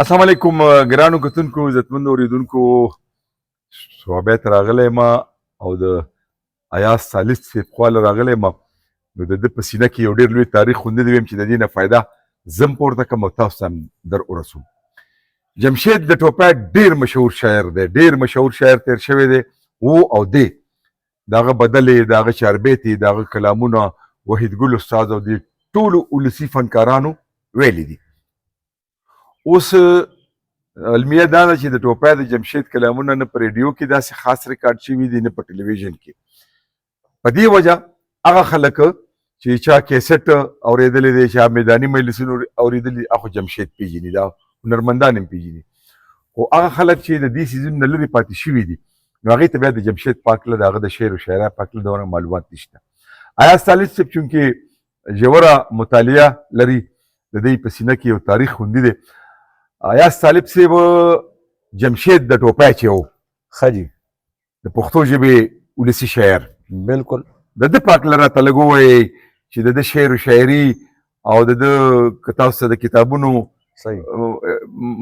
السلام علیکم ګرانو کتونکو عزتمنو اوریدونکو صحبت راغلی ما او د ایاز ثالث صاحب خواله راغلی ما نو د ده په سینه کې یو ډېر لوی تاریخ خوندې ویم چې د دې نه فایده زم پورته کړم او تاسو ته هم در ورسوم. جمشید د ټوپک ډېر مشهور شاعر دی، ډېر مشهور شاعر تیر شوی دی و او دی. د هغه بدلې، د هغه چاربیتې، د هغه کلامونه وحید ګل استاد او د ټولو ولسي فنکارانو ویلي دي. اوس المیه دا ده چې د ټوپای د جمشید کلامونه نه په ریډیو کې داسې خاص ریکارډ شوي دي نه په ټلویزیون کې. په دې وجه هغه خلک چې چا کیسټ اورېدلی دی، چا میداني مجلسونه اورېدلي، هغه جمشید پیژني، دا هنرمندان هم پیژني. خو هغه خلک چې د دې سیزون نه لرې پاتې شوي دي نو هغې ته بیا د جمشید په هکله د هغه د شعر و شاعرۍ په هکله دونه معلومات نشته. ایاز ثالث صاحب چونکې ژوره مطالعه لري، د دې په سینه کې یو تاریخ خوندي دی. ایاز طالب صاحب جمشید د ټوپای چې و ښه جي د پښتو ژبې ولسي شاعر، بالکل د ده په هکله راته لږ ووایئ چې د ده شعر و شاعري او د ده که تاسو ته د کتابونو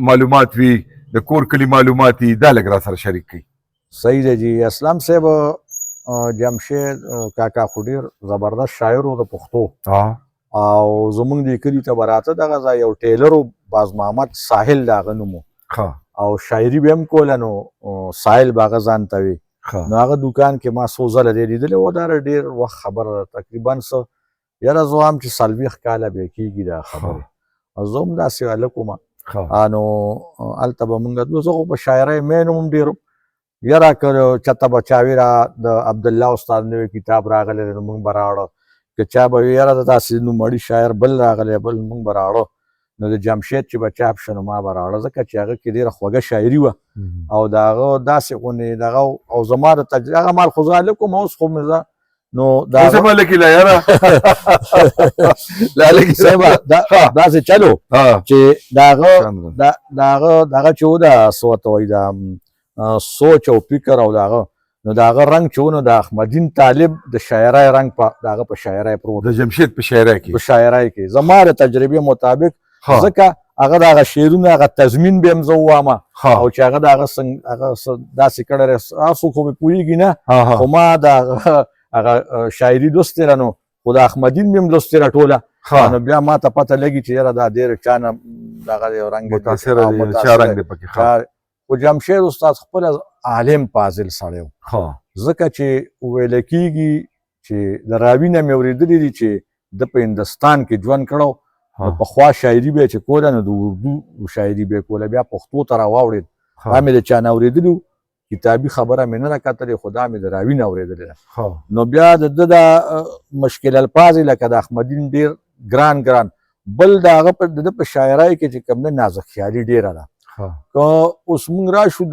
معلومات وي، د کور کلي معلومات وي، دا لږ را سره شریک کړئ. صحیح دی جی. اسلام صاحب جمشید کاکا خو ډېر زبردست شاعر و د پښتو او زمونږ دې کلي ته به راته دغه ځای یو ټیلر و باز محمد ساحل د هغه نوم او شاعري به هم کوله نو ساحل به هغه ځان ته وي. نو هغه دوکان کې ما څو ځله دی لیدلی و، دا ډېر وخت خبره ده، تقریبا څه یاره زه وایم چې څلوېښت کاله به کېږي دا خبرې. او زه هم داسې هلک وم نو هلته به مونږ تلو. زه خو په شاعرۍ مین هم ډېر یاره که چاته به چا وي را د عبدالله استاد نوی کتاب راغلی دی نو مونږ به راوړه، که چا به وي یاره د داسې نوموړي شاعر بل راغلی بل مونږ به راوړه. نو د جمشید چې به چاپ شه نو ما به راوړه، ځکه چې هغه کې ډېره خوږه شاعري وه او د هغه داسې غونې دغه او زما د هغه مال خو زه هلک وم، اوس خو مې زه نو اوس هم هلک یې لا یاره لا هلک صاحب داسې چلو چې د هغه دغه چې و د څه ورته وایي د سوچ او فکر او د هغه نو د هغه رنګ چې و نو د احمدین طالب د شاعرۍ رنګ په د هغه په شاعرۍ پروت د جمشید په شاعرۍ کې په شاعرۍ کې زما د تجربې مطابق، ځکه هغه د هغه شعرونه هغه تضمین به هم زه ووامه او چې هغه د هغه داسې کړی تاسو خو مې پوهېږي نه، خو ما د هغه شاعري لوستې ده نو خو د احمدین مې هم لوستې ده ټوله. نو بیا ما ته پته لګي چې یاره دا ډېر چا نه دغه یو رنګ متاثره دی، چا رنګ دی پکې. خو جمشید استاد خپل عالم فاضل سړی و، ځکه چې ویل کېږي چې د راوي نه مې اورېدلي دي چې د په هندوستان کې ژوند کړی نو پخوا شاعري به یې چې کوله نو د اردو شاعري به یې کوله، بیا پښتو ته راواوړېد. دا مې د چا نه اورېدلي، کتابي خبره مې نه ده کتلې، خو دا مې د راوي نه اورېدلې ده. نو بیا د ده د مشکل الفاظ لکه د احمدین ډېر ګران بل د هغه په د په شاعرۍ کې چې کوم ده نازک خیالي ډېره ده. که اوس مونږ راشو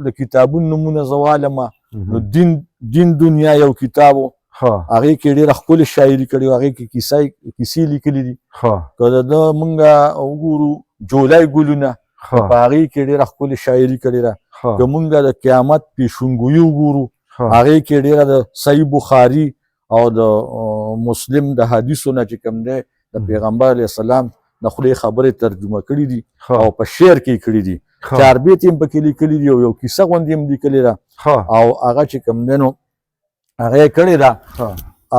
د کتابونو نومونه زه والمه نو دین دنیا یو کتاب و، هغې کې ډېره ښکلې شاعري کړې وه، هغې کې کیسې لیکلي دي. که د ده مونږ وګورو جولای ګلونه په هغې کې ډېره ښکلې شاعري کړې ده. که مونږ د قیامت پیشونګویي وګورو هغې کې ډېره د صحیح بخاري او د مسلم د حدیثو نه چې کوم دی د پیغمبر علیه السلام د خولې خبرې ترجمه کړي دي او په شعر کې یې کړي دي. چاربیت یې هم پکې لیکلي دي او یو کیسه غوندې هم لیکلې ده او هغه چې کوم دی نو هغه یې کړې ده.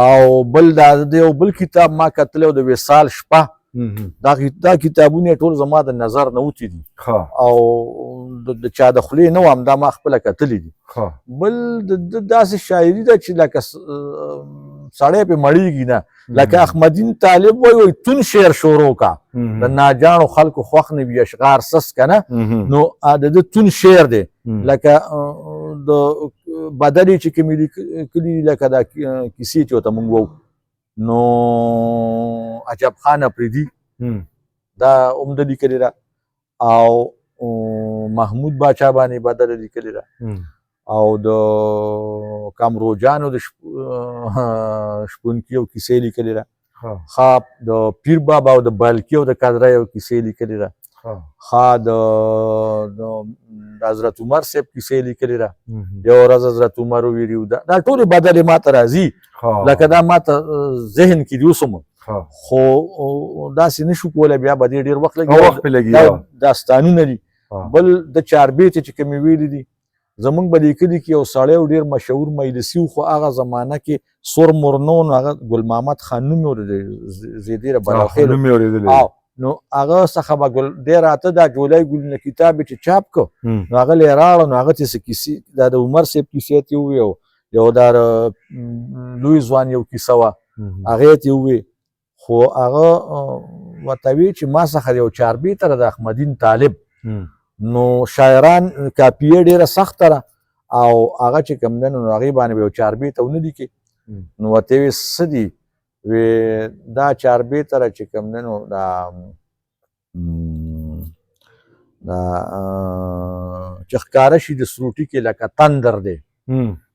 او بل د یو بل کتاب ما کتلی د وصال شپه، دا کتابونه ټول زما د نظر نه وتي دي او د چا د خولې نه وم، دا ما خپله کتلي دي. بل داسې شاعري ده چې لکه سړی پې مړېږي نه، لکه احمدین طالب وایي تون شعر شروع کا د ناجانو خلکو خوښ نه وي اشغار سس که نه، نو د ده تون شعر دی. لکه د بدلې چې کومې لیکلي لکه دا کیسې چې ورته مونږ وو نو عجب خان اپریدي دا عمده لیکلې ده او محمود باچا باندې بدله لیکلې ده او د کامروجانو د شپونکي یو کیسې لیکلې ده. د پیر بابا او د بالکي او د قدره یو کیسې لیکلې ده. د حضرت عمر صاحب کیسې لیکلې ده. یو ورځ حضرت عمر ویلي دا ټولې بدلې ما ته راځي، لکه دا ما ته ذهن کې دي اوس هم خو داسې نشو کولی بیا به دې ډېر وخت وخت پې لګي لګي داستانونه دي بل د چاربیتې چې کومې ویلي دي زمونږ به لیکلي کې یو سړی و ډېر مشهور مجلسي و خو هغه زمانه کې سور مرنو نو هغه ګل محمد خان نوم یې زیدی بلاخیل نو هغه څخه به ډېر راته دا جولای ګلونه کتاب چې چاپ کو نو هغه یې راوړه نو هغه ته څه کیسې دا د عمر صاحب کیسې ته وویل یو دا لوی ځوان یو کیسه وه هغې ته وویل خو هغه ورته وی چې ما څخه یو چاربیته ده د احمدین طالب نو شاعران کاپیه ډېره سخته ده او هغه چې کوم دی نو هغې باندې به یو چاربیته ونه لیکي نو ورته یې ویل څه دي وی دا چاربیته ده چې کوم دی نو دا چې ښکاره شي د سروټي کې لکه تندر دی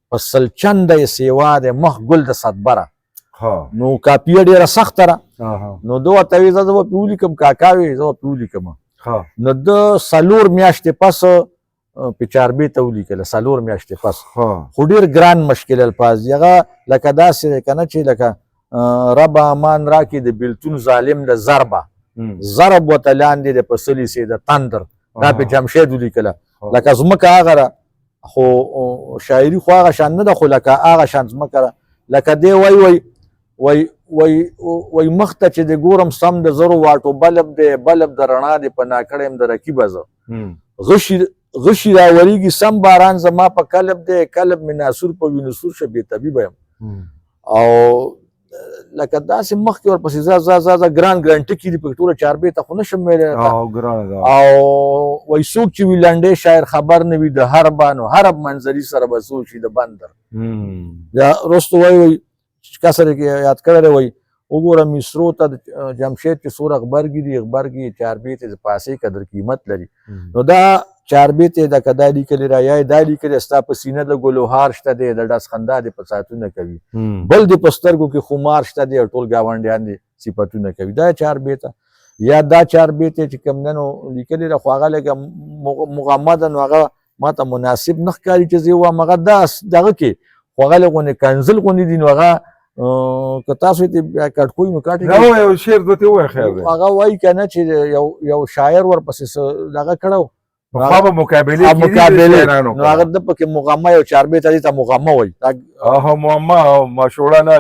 په سلچنده یې سیوا دی مخ ګل د صدبره نو کاپیه ډېره سخته ده نو ده ورته ویل زه به پې ولیکم کاکا وی زه به پې ولیکم نو د 4 میاشتې پس په چاربیته ولیکله 4 میاشتې پس خو ډېر ګران مشکل الفاظ دي هغه لکه داسې دی که نه چې لکه رب امان راکړي د بېلتون ظالم د ضربه ضرب ورته لاندې دی په سلي سي د تندر دا په جمشید ولیکله لکه ځمکه هغه ده خو شاعري خو هغه شان نه ده خو لکه هغه شان ځمکه ده لکه دی وای مخ ته چې د ګورم سم د زرو واټو بلب دی بلب د رڼا دی په ناکړه یم د رقیبه زه غشي راوریږي سم باران زما په کلب دی کلب مې ناسور په وینو سور شه بې طبیبه یم او لکه داسې مخکې ورپسې زه ګران ټکي دي په ټوله چاربیته خو نشم ویلی او وایي څوک چې وي لنډی شاعر خبر نه وي د هربه نو هرب منظري سره به څه وشي د بندر یا وروسته وایي کسر یاد کړی دی وایي وګوره مصرو ته د جمشید چې څور غبرګي دي غبرګي چاربیتې د پاسې قدر قیمت لري نو دا چاربیتې د که دا لیکلې را یا دا لیکلې ستا په سینه د ګلوهار شته دی د ډس خندا دې په ساعتونه کوي بل دې په سترګو کې خمار شته دی ټول ګاونډیان دې صفتونه کوي دا چاربیته یا دا چاربیتې چې کوم دی نو لیکلې ده خو هغه لږه مغمده نو هغه ماته مناسب نه ښکاري چې زه وایم هغه دغه کې خو هغه لږ کنزل غوندې دي نو هغه که تاسو ته کټکوی نو کاټي یو شعر دوته وای خیر دی هغه وای کنه چې یو شاعر ورپسې دغه کړو خو به مقابله نو هغه د پکې مغمه یو چاربیته دي ته مغمه وای معما مشوړه نه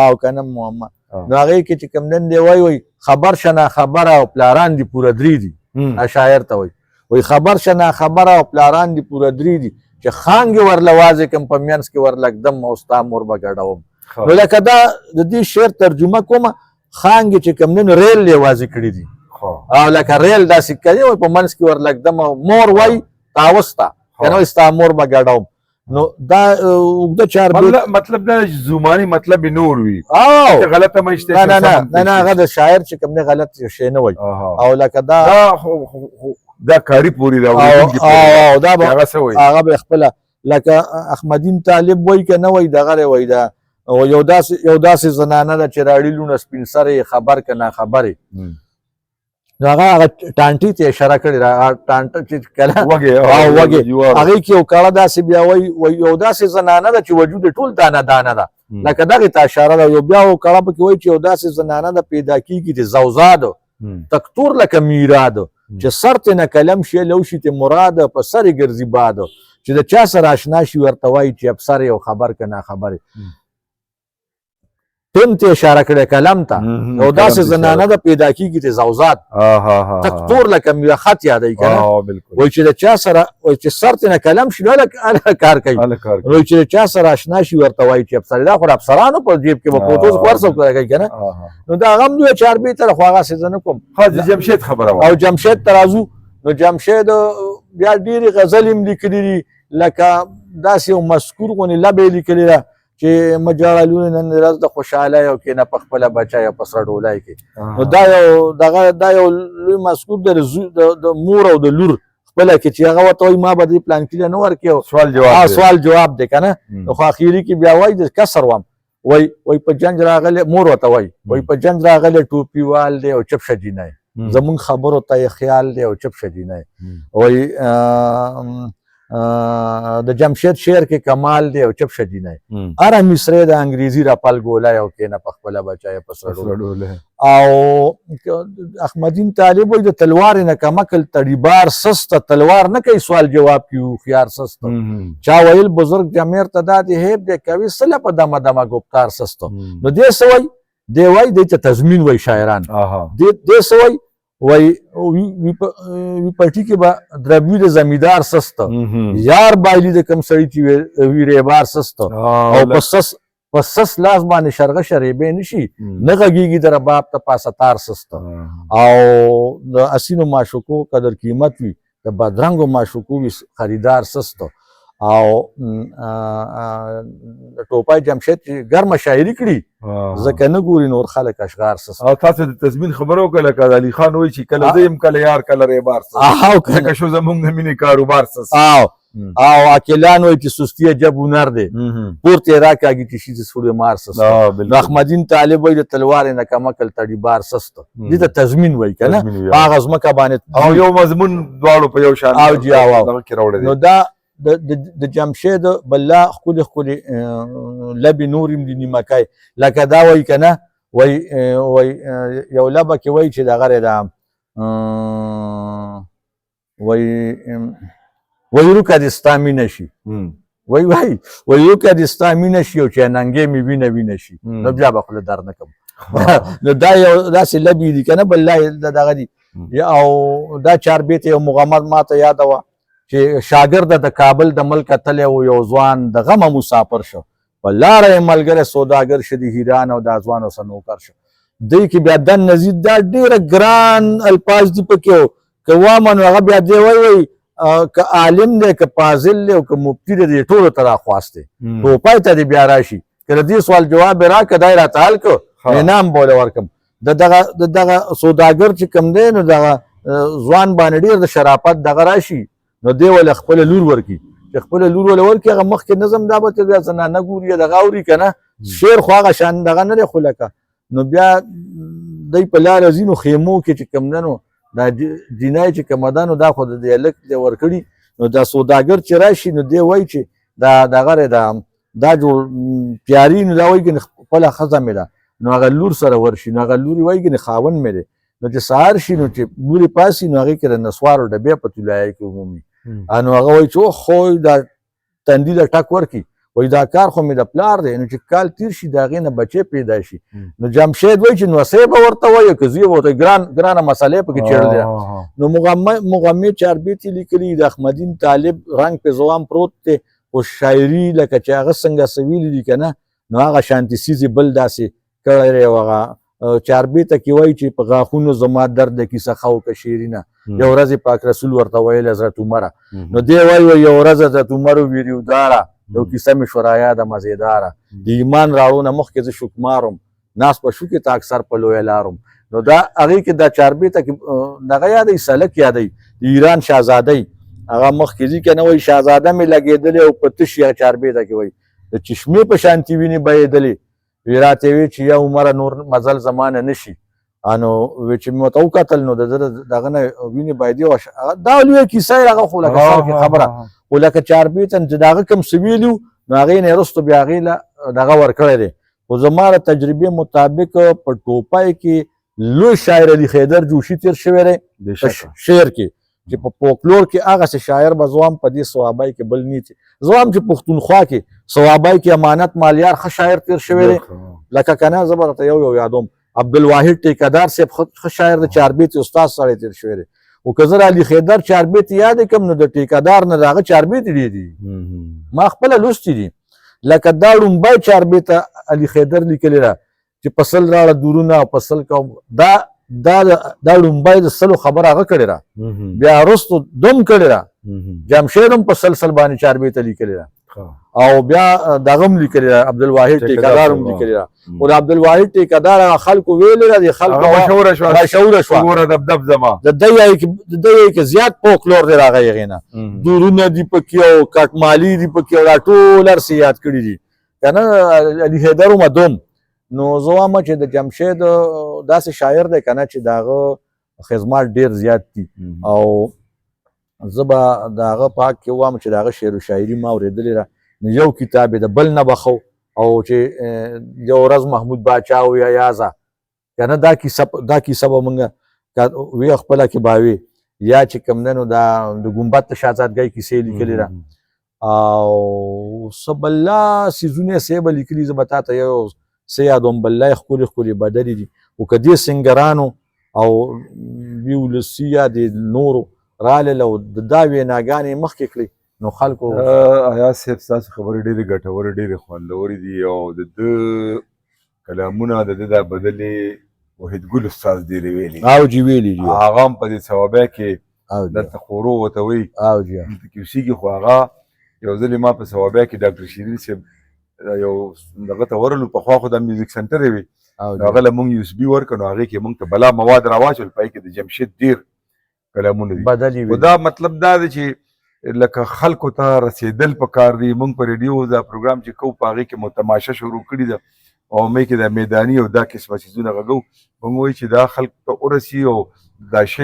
او کنه معما نو هغه کې چې کوم نن دی وای خبر شنه خبره او پلاران دي پوره درې دي شاعر ته وای خبر شنه خبره او پلاران دي پوره درې دي چې خانګ ورلوازه کم په مینس کې ورلګدم او ستا مور به ګډوم نو لکه دا د دې شعر ترجمه کومه خانګ چې کوم نن ریل یوازې کړي دي او لکه ریل داسې کوي په منځ کې ورلګدم مور وای تاوستا کنه ستا مور به ګډوم نو دا اوږده چاربیت مطلب دا زماني مطلب نور وي غلطه مشته نه هغه د شاعر چې کوم نه غلط شی نه وای او لکه دا کاری پوری دا او دا هغه به خپل لکه احمدین طالب وای که نه وای دغه وای دا او یو داسې زنانه ده چې راړي لونه سپین سره خبر که ناخبرې نو هغه ټانټي ته اشاره کړې ده ټانټه چې کله وږې هغې کې یو کړه داسې بیا وایي یو داسې زنانه ده چې وجود ټول دانه دانه ده لکه دغې ته اشاره ده یو بیا یو کړه پکې وایي چې یو داسې زنانه ده پیدا کېږي د زوزاد تکتور لکه میراد چې سر ته نه کلم شي لو شي ته مراد په سر ګرځي باد چې د چا سره آشنا شي ورته وایي چې افسر یو خبر که ناخبرې تم ته اشاره کړې کلم ته او داسې زنانه ده پیدا کېږي د زوزاد تکتور لکه میوه خط یادوي که نه وایي چې د چا سره وایي چې سر ته نه کلم شي هله کار کوي وایي چې د چا سره آشنا شي ورته وایي چې افسر دا خو د افسرانو په جیب کې به پوټوز ورسو کوي که نه نو دا هغه هم دوی چاربیته خو هغه څه زه نه کوم د جمشید خبره او جمشید ته راځو نو جمشید بیا ډېرې غزلې هم لیکلي دي لکه داسې یو مذکور غوندې لبې لیکلې ده چې مجاړلونه نن ورځ د خوشحاله یو کې نه په خپله بچه یا په سره ډولای کې نو دا یو لوی مذکور د مور او د لور خپله کې چې هغه ورته وایي ما به دې پلان کلي نه ورکړې سوال جواب دی که نه نو خو اخري کې بیا وایي د کسر وم وایي په جنج راغلی مور ورته وایي په جنج راغلی ټوپي وال دی او چپ شه جینی زمونږ خبرو ته یې خیال دی او چپ شه جینی وایي د جمشید شعر کې کمال دی او چپ شدینه اره مصری د انګریزي رپل ګولای او کینه په خپل بچای په سړو او احمدین طالب وي د تلوار نه کمکل تړیبار سست تلوار نه کوي سوال جواب کیو خيار سست چا ویل بزرگ جمیر تداد هیب د کوي سله په دمه دمه گفتار سست نو دې سوی دی وای د تضمین وای شاعران دې سوی وای وی پټی کې با دربوی د زمیدار سست یار بایلی د کم سړی چې وی ریبار سست او پسس لاس باندې شرغه شریبه نشي نه غږیږي در باب ته پاساتار سست او د اسینو معشوقو قدر قیمت وی د بدرنګو معشوقو وی خریدار سست او ټوپای جمشید چې ګرمه شاعري کړي ځکه نه ګوري نور خلک اشغار سست او تاسو د تضمین خبرو کله کله علي خان وایي چې کله زه يم کله یار کله ریبار سست ځکه شو زمونږ د مینې کاروبار سست او اکیلان وایي چې سستی عجب هنر دی پورته راکاږي چې شي سړی مار سست نو احمدین طالب وایي د تلوار نه کمکل تړیبار سست دې ته تضمین وایي کنه هغه ځمکه باندې او یو مضمون دواړو په یو شان او جی او نو دا د جمشید بلا خپل لبی نورم دی نیمکای لکه دا وای کنه وای یو لبه کې وای چې دا غره دا وای روکا د استامی نشي وای روکا د استامی نشي او چې ننګې می وینه شي نو بیا به خپل در نه کوم نو دا یو داسې لبی دی کنه بلا دغه دی او دا چار بیت یو مغامر ماته یاد و چې شاګرد د کابل د ملک تل یو ځوان د غم مسافر شو په لار ملګری سوداګر شدي هیران او د ځوان او سنوکر شو دی کې بیا د نزید دا ډیر ګران الفاظ دی پکې که وامن هغه بیا دی وای که عالم دی که فاضل دی او که مفتی دی ټول تر خواسته تو پای ته بیا راشي کله دې سوال جواب را کدای را تعال کو انعام بوله ورکم دغه سوداګر چې کم دی نو دغه ځوان باندې ډیر د شرافت دغه راشي نو دی ول خپل لور ورکی چې خپل لور ول ورکی هغه مخکې نظم دا به بیا زنانه ګوري د غاوري کنه شعر خو هغه شان دغه نه خلکه نو بیا دای په لار ازینو خیمو کې چې کم دنو دا جنای چې کمدانو دا خو د الک دی ورکړي نو دا سوداګر چې راشي نو دی وای چې دا غره دا جوړ پیاری نو دا وای چې خپل خزمه ده نو هغه لور سره ورشي نو هغه لوري وای چې خاون مې ده نو چې سهار شي نو چې لوري پاسي نو هغه کې نسوارو ډبې په تلای کې عمومي انو هغه وای چې خو دا تندی د ټک ورکی وای دا کار خو مې د پلار دی نو چې کال تیر شي دا غینه بچي پیدا شي نو جمشید وای چې نو سیب ورته وای که زی وته ګران مسالې پکې چیرل نو مغمی چاربیتی لیکلی د احمدین طالب رنگ په زوام پروت ته او شاعری لکه چې هغه څنګه سویل دي کنه نو هغه شانتی سیزي بل داسې کړی وغه چاربیته کې وای چې په غاخونو زما درد کې سخاو که شیرینه یو ورځ پاک رسول ورته ویل حضرت عمر نو دی وای یو ورځ حضرت عمر ویریو دارا یو کیسه مې شورایا د مزیداره د ایمان راوړو نه مخکې زه شکمارم ناس په شو کې تا اکثر په لوی لارم نو دا هغه کې دا چاربیته کې دغه یادې سلک یادې د ایران شاهزاده هغه مخکې ځي کنه وای شاهزاده مې لګېدلې او په تش یا چاربیته کې وای د چشمې په شانتي ویني بهېدلې ویراته وی چې یا عمر نور مزل زمانه نشي انو و چې متو قتل نو دغه نه ویني بایدي دا لوی کیسه هغه خو لکه خبره ولکه چاربیتن چې داغه کم سویلو نو هغه نه رستو بیا غیله دغه ورکړی دی خو زماره تجربه مطابق په ټوپای کې لوی شاعر علي خیدر جوشي تیر شوی دی شعر کې چې په فولکلور کې هغه شاعر به زوام په دې ثوابای کې بل نیتی زوام چې پښتونخوا کې ثوابای کې امانت مالیار ښه شاعر تیر شوی دی لکه کنه زبرته یو یادوم عبدالواحد ټیکدار صاحب ښه شاعر د چاربیت استاد سره تیر شوی دی او که زه علي خیدر چاربیت یاد کم نو د ټیکدار نه دغه چاربیت دي ما خپل لوستي دي لکه دا ړومبی چاربیت علي خیدر لیکلی ده چې پسل راړه دورونه او پسل کوم دا ړومبی د سلو خبره هغه کړې ده بیا وروستو دوم کړې ده جمشید هم په سلسل باندې چاربیته لیکلې ده او بیا دغه هم لیکلې ده عبدالواحد ټیکدار هم لیکلې ده او د عبدالواحد ټیکدار هغه خلکو ویلې ده د خلکو مشهوره شوه ګوره دبدب زما د دی کې زیات فولکلور دی راغی هغې نه دورونه دي پکې او کټمالي دي پکې او دا ټول هر څه یاد کړي دي که نه علي حیدر هم دوم نو زه وایم چې د جمشید داسې شاعر دی که نه چې د هغه خدمات ډېر زیات دي او زه به د هغه په حق کې وایم چې د هغه شعر و شاعري ما اورېدلې ده. نو یو کتاب یې د بل نه بخو او چې یو ورځ محمود باچا وویه یازه که نه دا کیسه به مونږ وی خپله کې به وي یا چې کوم دی نو دا د ګمبد د شهزادګۍ کیسې لیکلې ده او څه بله څیزونه یې څه به لیکلي زه به تا ته یو څه یادوم بله یې ښکلې ښکلې بدلې دي خو که دې سنګرانو او دې ولسي یا د نورو رالل او د دا ویناګانې مخکې کړي نو خلکو ایاز صاحب ستاسو خبرې ډېرې ګټورې ډېرې خوندورې دي او د ده کلامونه د ده دا بدلې وحیدګل استاد ډېرې ویلي او جی ویلي دي هغه هم په دې ثوابه کې دلته خورو ورته وایي او جی دلته کې اوسېږي خو هغه یو ځل ما په ثوابه کې ډاکټر شیرین صاحب یو دغه ته ورغلو پخوا خو د میوزیک سنټر یې وي هغه له مونږ USB ورکړ نو هغې کې مونږ ته بلا مواد راواچول پای کې د جمشید ډېر کلامونه دي بدلې خو دا مطلب دا دی چې لکه خلکو ته رسېدل پکار دي مونږ په ریډیو دا پروګرام چې کوو په هغې کې مو تماشه شروع کړې ده او مې کې د میداني او دا قسمه څیزونه غږو مونږ وایي چې دا خلکو ته ورسي او دا شی